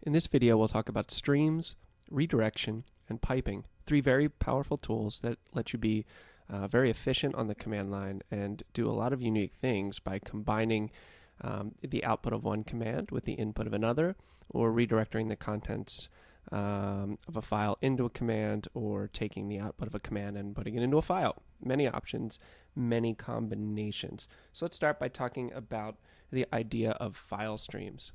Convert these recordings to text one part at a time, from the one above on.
In this video, we'll talk about streams, redirection, and piping, three very powerful tools that let you be very efficient on the command line and do a lot of unique things by combining the output of one command with the input of another, or redirecting the contents of a file into a command, or taking the output of a command and putting it into a file. Many options, many combinations. So let's start by talking about the idea of file streams.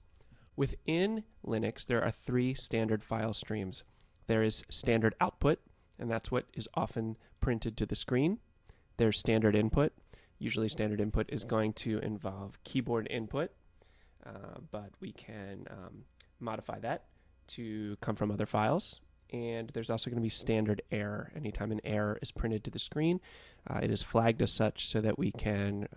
Within Linux, there are three standard file streams. There is standard output, and that's what is often printed to the screen. There's standard input. Usually standard input is going to involve keyboard input, but we can modify that to come from other files. And there's also going to be standard error. Anytime an error is printed to the screen, it is flagged as such so that we can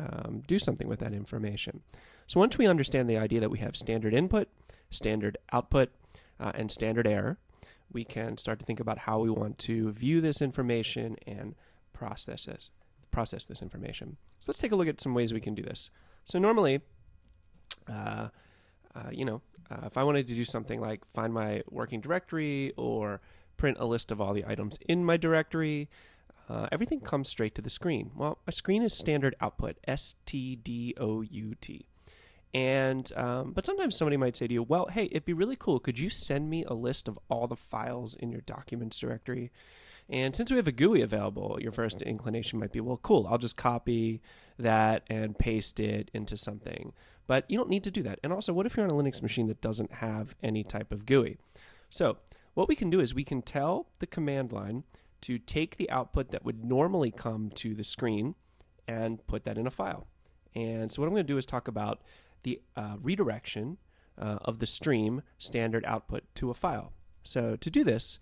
do something with that information. So once we understand the idea that we have standard input, standard output, and standard error, we can start to think about how we want to view this information and process this information. So let's take a look at some ways we can do this. So normally, if I wanted to do something like find my working directory or print a list of all the items in my directory, everything comes straight to the screen. Well, a screen is standard output, STDOUT. And but sometimes somebody might say to you, well, hey, it'd be really cool. Could you send me a list of all the files in your documents directory? And since we have a GUI available, your first inclination might be, well, cool, I'll just copy that and paste it into something. But you don't need to do that. And also, what if you're on a Linux machine that doesn't have any type of GUI? So what we can do is we can tell the command line to take the output that would normally come to the screen and put that in a file. And so what I'm going to do is talk about the redirection of the stream standard output to a file. So to do this,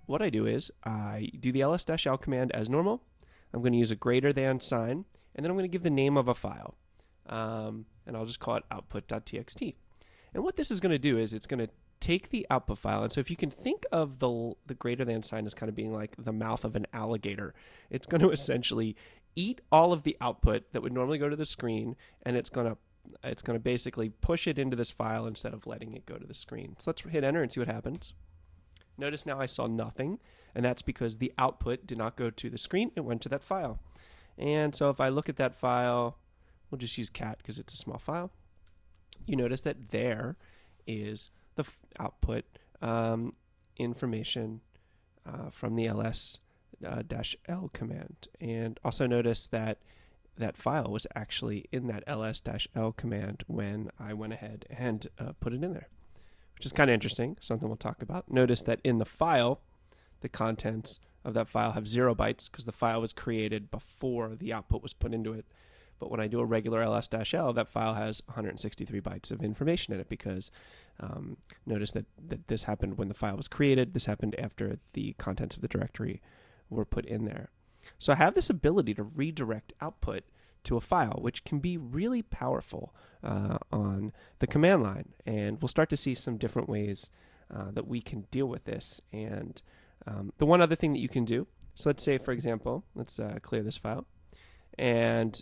what I do is I do the ls-l command as normal. I'm going to use a greater than sign, and then I'm going to give the name of a file. And I'll just call it output.txt. And what this is going to do is it's going to take the output file. And so if you can think of the greater than sign as kind of being like the mouth of an alligator, it's going to essentially eat all of the output that would normally go to the screen, and it's going to basically push it into this file instead of letting it go to the screen. So let's hit enter and see what happens. Notice now I saw nothing, and that's because the output did not go to the screen. It went to that file. And so if I look at that file, we'll just use cat because it's a small file. You notice that there is the output information from the ls-l command. And also notice that that file was actually in that ls-l command when I went ahead and put it in there, which is kind of interesting, something we'll talk about. Notice that in the file, the contents of that file have 0 bytes because the file was created before the output was put into it. But when I do a regular ls-l, that file has 163 bytes of information in it because notice that this happened when the file was created. This happened after the contents of the directory were put in there. So I have this ability to redirect output to a file, which can be really powerful on the command line. And we'll start to see some different ways that we can deal with this. And the one other thing that you can do, so let's say, for example, let's clear this file. And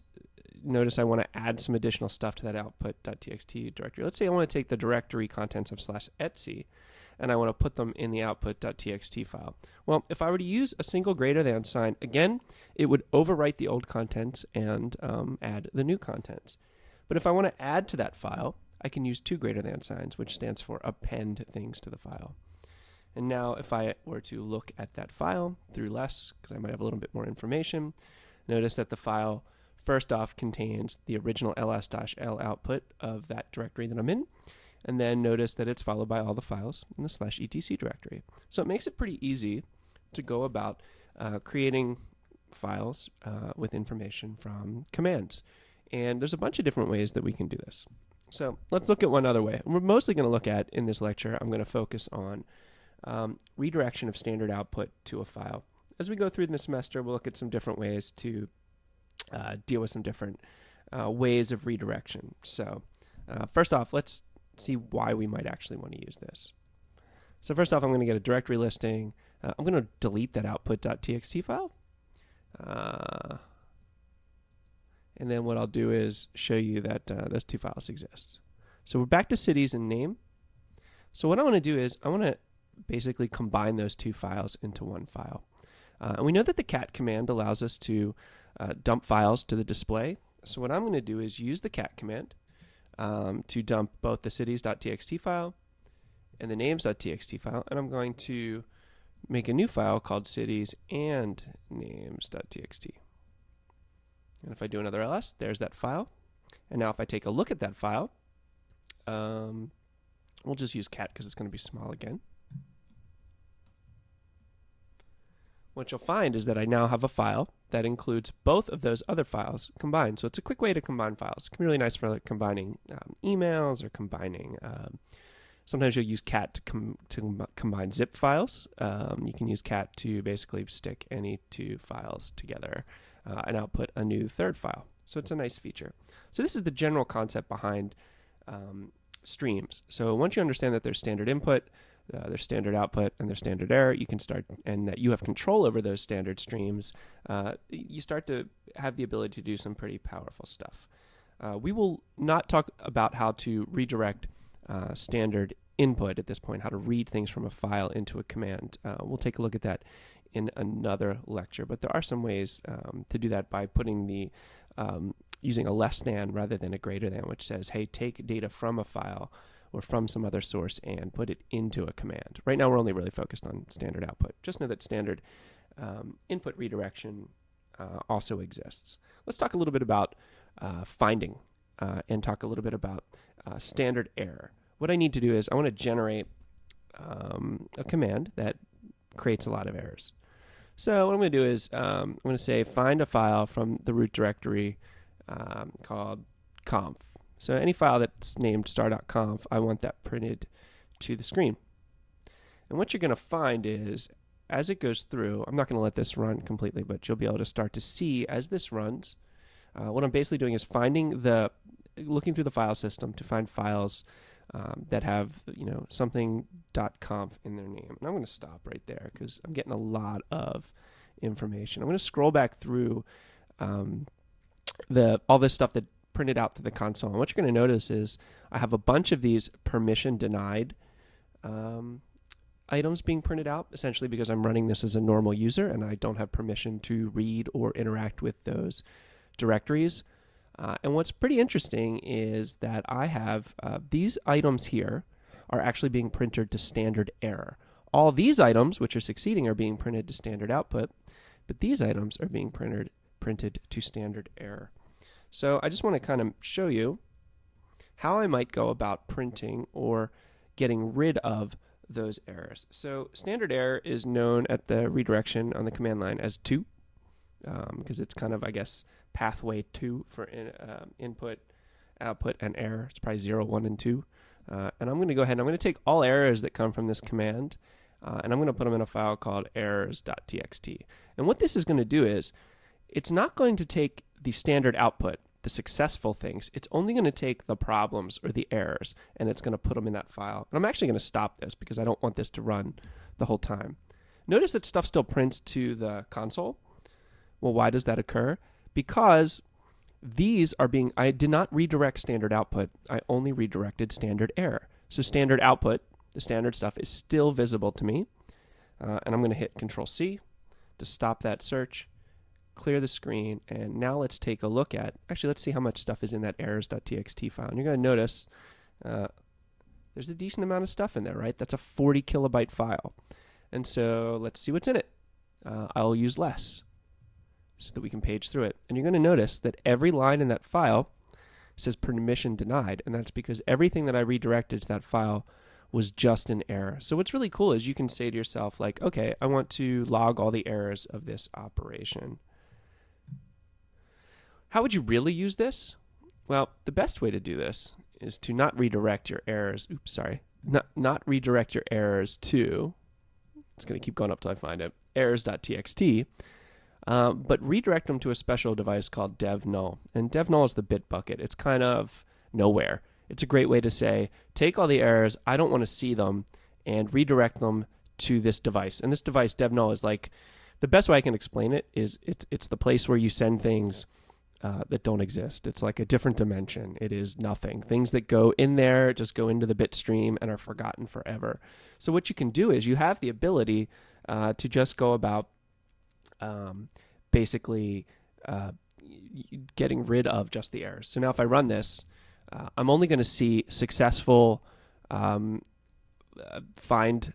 notice I want to add some additional stuff to that output.txt directory. Let's say I want to take the directory contents of /etc and I want to put them in the output.txt file. Well, if I were to use a single greater than sign, again, it would overwrite the old contents and add the new contents. But if I want to add to that file, I can use two greater than signs, which stands for append things to the file. And now if I were to look at that file through less, because I might have a little bit more information, notice that the file first off contains the original ls-l output of that directory that I'm in, and then notice that it's followed by all the files in the /etc directory. So it makes it pretty easy to go about creating files with information from commands. And there's a bunch of different ways that we can do this. So let's look at one other way. We're mostly going to look at, in this lecture, I'm going to focus on redirection of standard output to a file. As we go through the semester, we'll look at some different ways to deal with some different ways of redirection. So first off, let's see why we might actually want to use this. So first off, I'm going to get a directory listing. I'm going to delete that output.txt file. And then what I'll do is show you that those two files exist. So we're back to cities and name. So what I want to do is I want to basically combine those two files into one file. And we know that the cat command allows us to dump files to the display. So what I'm going to do is use the cat command to dump both the cities.txt file and the names.txt file, and I'm going to make a new file called cities and names.txt. And if I do another ls, there's that file. And now if I take a look at that file, we'll just use cat because it's going to be small again. What you'll find is that I now have a file that includes both of those other files combined. So it's a quick way to combine files. It can be really nice for like combining emails or combining. Sometimes you'll use cat to combine zip files. You can use cat to basically stick any two files together and output a new third file. So it's a nice feature. So this is the general concept behind streams. So once you understand that there's standard input, there's standard output, and there's standard error, you can start, and that you have control over those standard streams, you start to have the ability to do some pretty powerful stuff. We will not talk about how to redirect standard input at this point, how to read things from a file into a command. We'll take a look at that in another lecture, but there are some ways to do that by putting the using a less than rather than a greater than, which says, hey, take data from a file or from some other source and put it into a command. Right now we're only really focused on standard output. Just know that standard input redirection also exists. Let's talk a little bit about finding and talk a little bit about standard error. What I need to do is I want to generate a command that creates a lot of errors. So what I'm going to do is I'm going to say find a file from the root directory called conf. So any file that's named star.conf, I want that printed to the screen. And what you're going to find is, as it goes through, I'm not going to let this run completely, but you'll be able to start to see as this runs, what I'm basically doing is looking through the file system to find files that have, something .conf in their name. And I'm going to stop right there because I'm getting a lot of information. I'm going to scroll back through all this stuff that printed out to the console. And what you're going to notice is I have a bunch of these permission denied items being printed out, essentially because I'm running this as a normal user and I don't have permission to read or interact with those directories. And what's pretty interesting is that I have these items here are actually being printed to standard error. All these items, which are succeeding, are being printed to standard output, but these items are being printed to standard error. So I just want to kind of show you how I might go about printing or getting rid of those errors. So standard error is known at the redirection on the command line as 2, because it's kind of, I guess, pathway 2 for input, output, and error. It's probably 0, 1, and 2. And I'm going to go ahead and I'm going to take all errors that come from this command and I'm going to put them in a file called errors.txt. And what this is going to do is it's not going to take the standard output, the successful things. It's only going to take the problems or the errors, and it's going to put them in that file. And I'm actually going to stop this because I don't want this to run the whole time. Notice that stuff still prints to the console. Well, why does that occur? Because I did not redirect standard output. I only redirected standard error. So standard output, the standard stuff, is still visible to me. And I'm going to hit Control-C to stop that search, clear the screen, and now let's take a look at, let's see how much stuff is in that errors.txt file. And you're going to notice there's a decent amount of stuff in there, right? That's a 40 kilobyte file. And so let's see what's in it. I'll use less so that we can page through it. And you're going to notice that every line in that file says permission denied, and that's because everything that I redirected to that file was just an error. So what's really cool is you can say to yourself, like, okay, I want to log all the errors of this operation. How would you really use this? Well, the best way to do this is to not redirect your errors. Not redirect your errors to, it's going to keep going up till I find it, errors.txt, but redirect them to a special device called dev null. And dev null is the bit bucket. It's kind of nowhere. It's a great way to say, take all the errors, I don't want to see them, and redirect them to this device. And this device, dev null, is like, the best way I can explain it is it's the place where you send things that don't exist. It's like a different dimension. It is nothing. Things that go in there just go into the bit stream and are forgotten forever. So what you can do is you have the ability to just go about basically getting rid of just the errors. So now if I run this, I'm only going to see successful find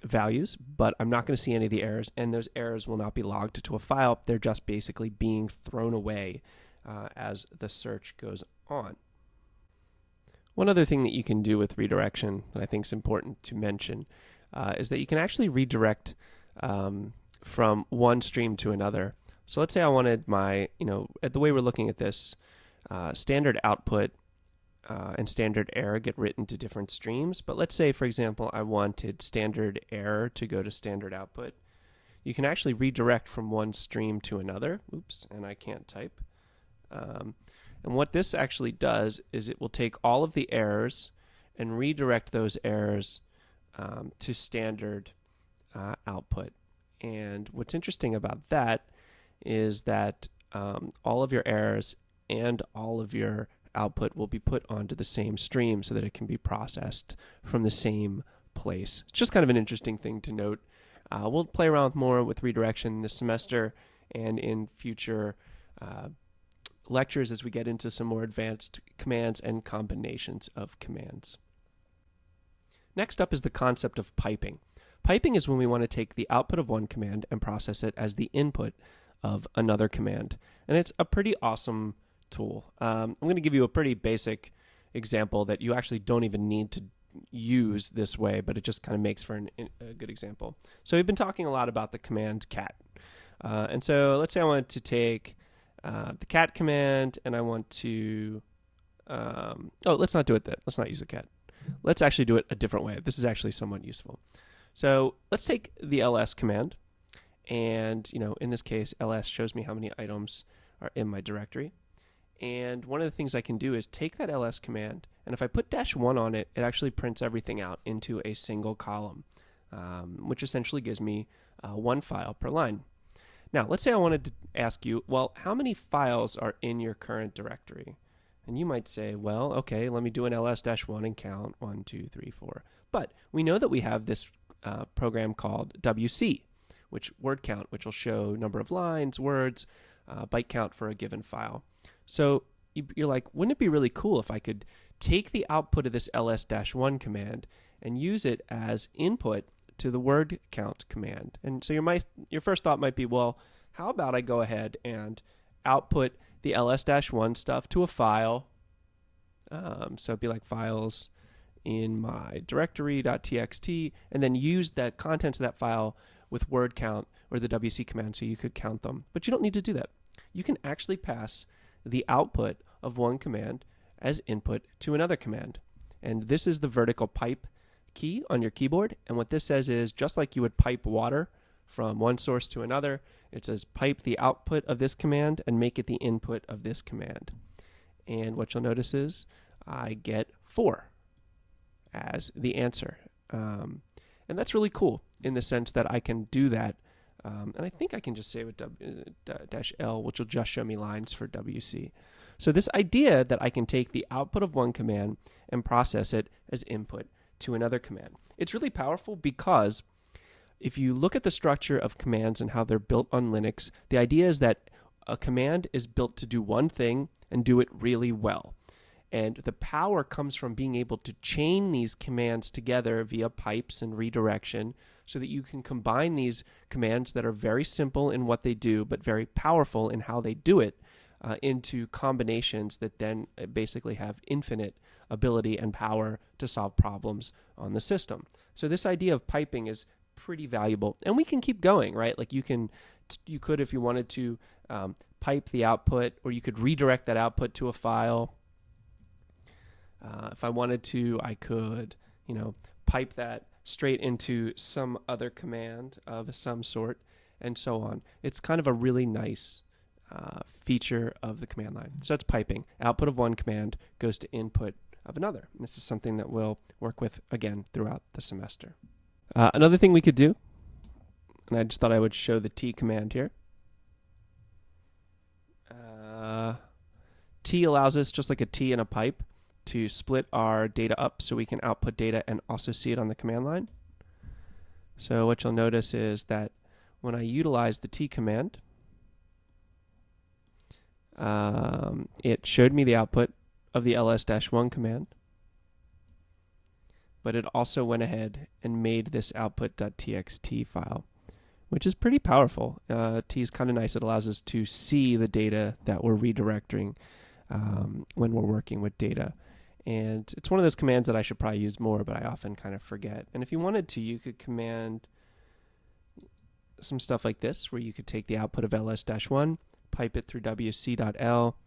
values, but I'm not going to see any of the errors, and those errors will not be logged to a file. They're just basically being thrown away as the search goes on. One other thing that you can do with redirection that I think is important to mention is that you can actually redirect from one stream to another. So let's say I wanted my, the way we're looking at this, standard output and standard error get written to different streams. But let's say, for example, I wanted standard error to go to standard output. You can actually redirect from one stream to another. Oops, and I can't type. And what this actually does is it will take all of the errors and redirect those errors to standard output. And what's interesting about that is that all of your errors and all of your output will be put onto the same stream so that it can be processed from the same place. It's just kind of an interesting thing to note. We'll play around more with redirection this semester and in future lectures as we get into some more advanced commands and combinations of commands. Next up is the concept of piping. Piping is when we want to take the output of one command and process it as the input of another command. And it's a pretty awesome tool. I'm going to give you a pretty basic example that you actually don't even need to use this way, but it just kind of makes for a good example. So we've been talking a lot about the command cat. And so let's say I want to take the cat command and I want to... let's not do it then. Let's not use the cat. Let's actually do it a different way. This is actually somewhat useful. So let's take the ls command. And, in this case, ls shows me how many items are in my directory. And one of the things I can do is take that ls command, and if I put -1 on it, it actually prints everything out into a single column, which essentially gives me one file per line. Now, let's say I wanted to ask you, well, how many files are in your current directory? And you might say, well, okay, let me do an ls-1 and count 1, 2, 3, 4. But we know that we have this program called wc, word count, which will show number of lines, words, byte count for a given file. So you're like, wouldn't it be really cool if I could take the output of this ls-1 command and use it as input to the word count command? And so your first thought might be, well, how about I go ahead and output the ls-1 stuff to a file? So it'd be like files in my directory.txt, and then use the contents of that file with word count or the wc command so you could count them. But you don't need to do that. You can actually pass the output of one command as input to another command. And this is the vertical pipe key on your keyboard. And what this says is, just like you would pipe water from one source to another, it says pipe the output of this command and make it the input of this command. And what you'll notice is I get 4 as the answer. And that's really cool in the sense that I can do that. And I think I can just say with -L, which will just show me lines for WC. So this idea that I can take the output of one command and process it as input to another command. It's really powerful because if you look at the structure of commands and how they're built on Linux, the idea is that a command is built to do one thing and do it really well. And the power comes from being able to chain these commands together via pipes and redirection so that you can combine these commands that are very simple in what they do but very powerful in how they do it into combinations that then basically have infinite ability and power to solve problems on the system. So this idea of piping is pretty valuable. And we can keep going, right? Like you could, if you wanted to, pipe the output, or you could redirect that output to a file. If I wanted to, I could, pipe that straight into some other command of some sort, and so on. It's kind of a really nice feature of the command line. So that's piping. Output of one command goes to input of another. And this is something that we'll work with again throughout the semester. Another thing we could do, and I just thought I would show the T command here. T allows us, just like a T in a pipe, to split our data up so we can output data and also see it on the command line. So what you'll notice is that when I utilize the T command, it showed me the output of the ls-1 command, but it also went ahead and made this output.txt file, which is pretty powerful. T is kind of nice. It allows us to see the data that we're redirecting when we're working with data. And it's one of those commands that I should probably use more, but I often kind of forget. And if you wanted to, you could command some stuff like this, where you could take the output of ls-1, pipe it through wc.l,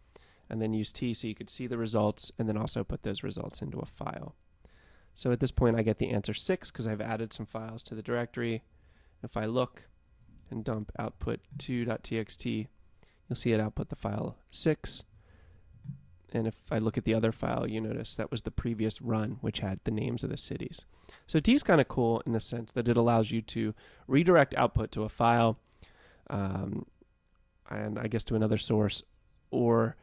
and then use T so you could see the results, and then also put those results into a file. So at this point, I get the answer 6 because I've added some files to the directory. If I look and dump output2.txt, you'll see it output the file 6. And if I look at the other file, you notice that was the previous run, which had the names of the cities. So T is kind of cool in the sense that it allows you to redirect output to a file, and I guess to another source, or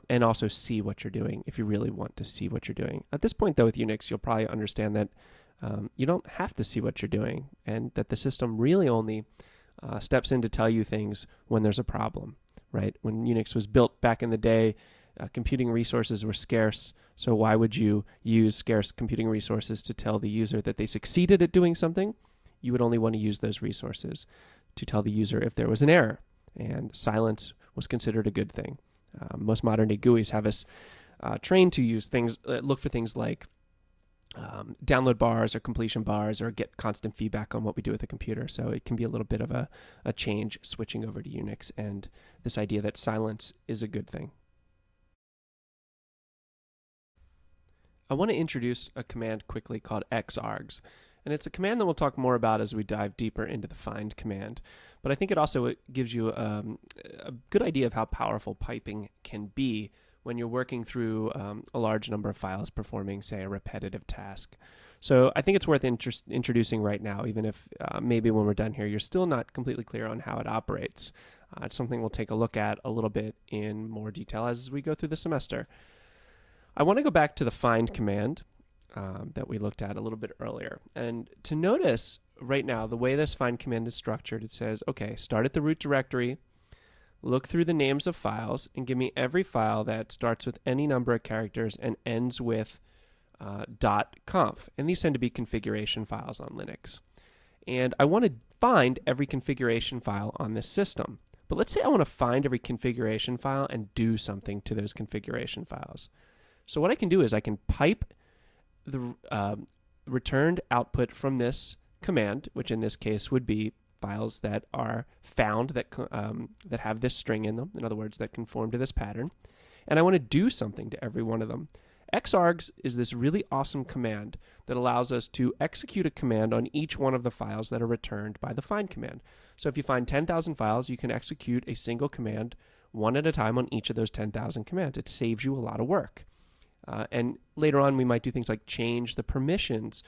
and also see what you're doing if you really want to see what you're doing. At this point, though, with Unix, you'll probably understand that you don't have to see what you're doing, and that the system really only steps in to tell you things when there's a problem, right? When Unix was built back in the day, computing resources were scarce, so why would you use scarce computing resources to tell the user that they succeeded at doing something? You would only want to use those resources to tell the user if there was an error, and silence was considered a good thing. Most modern day GUIs have us trained to use things, look for things like download bars or completion bars, or get constant feedback on what we do with the computer. So it can be a little bit of a change switching over to Unix, and this idea that silence is a good thing. I want to introduce a command quickly called Xargs, and it's a command that we'll talk more about as we dive deeper into the find command. But I think it also gives you a good idea of how powerful piping can be when you're working through a large number of files performing, say, a repetitive task. So I think it's worth introducing right now, even if maybe when we're done here, you're still not completely clear on how it operates. It's something we'll take a look at a little bit in more detail as we go through the semester. I want to go back to the find command that we looked at a little bit earlier. And to notice right now, the way this find command is structured, it says, okay, start at the root directory, look through the names of files, and give me every file that starts with any number of characters and ends with .conf. And these tend to be configuration files on Linux. And I want to find every configuration file on this system. But let's say I want to find every configuration file and do something to those configuration files. So what I can do is I can pipe the returned output from this command, which in this case would be files that are found that have this string in them, in other words, that conform to this pattern, and I want to do something to every one of them. Xargs is this really awesome command that allows us to execute a command on each one of the files that are returned by the find command. So if you find 10,000 files, you can execute a single command one at a time on each of those 10,000 commands. It saves you a lot of work. And later on, we might do things like change the permissions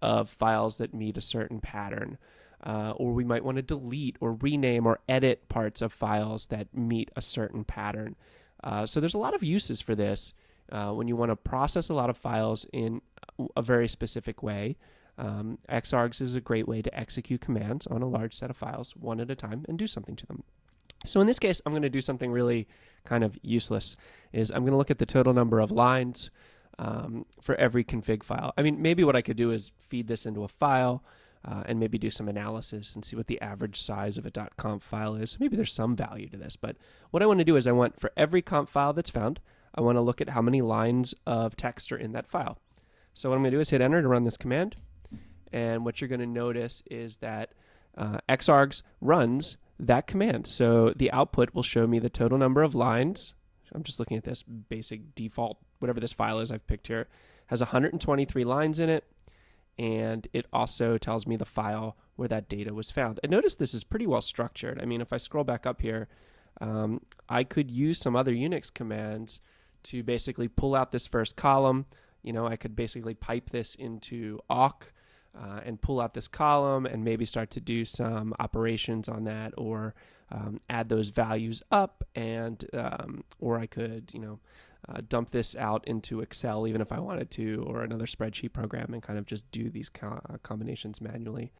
of files that meet a certain pattern. Or we might want to delete or rename or edit parts of files that meet a certain pattern. So there's a lot of uses for this when you want to process a lot of files in a very specific way. Xargs is a great way to execute commands on a large set of files one at a time and do something to them. So in this case, I'm going to do something really kind of useless. Is I'm going to look at the total number of lines for every config file. I mean, maybe what I could do is feed this into a file and maybe do some analysis and see what the average size of a .conf file is. Maybe there's some value to this, but what I want to do is I want for every conf file that's found, I want to look at how many lines of text are in that file. So what I'm going to do is hit enter to run this command, and what you're going to notice is that Xargs runs that command. So the output will show me the total number of lines. I'm just looking at this basic default, whatever this file is I've picked here, has 123 lines in it, and it also tells me the file where that data was found. And notice this is pretty well structured. I mean, if I scroll back up here, I could use some other Unix commands to basically pull out this first column. You know, I could basically pipe this into awk. and pull out this column and maybe start to do some operations on that, or add those values up, and or I could, dump this out into Excel even if I wanted to, or another spreadsheet program, and kind of just do these combinations manually.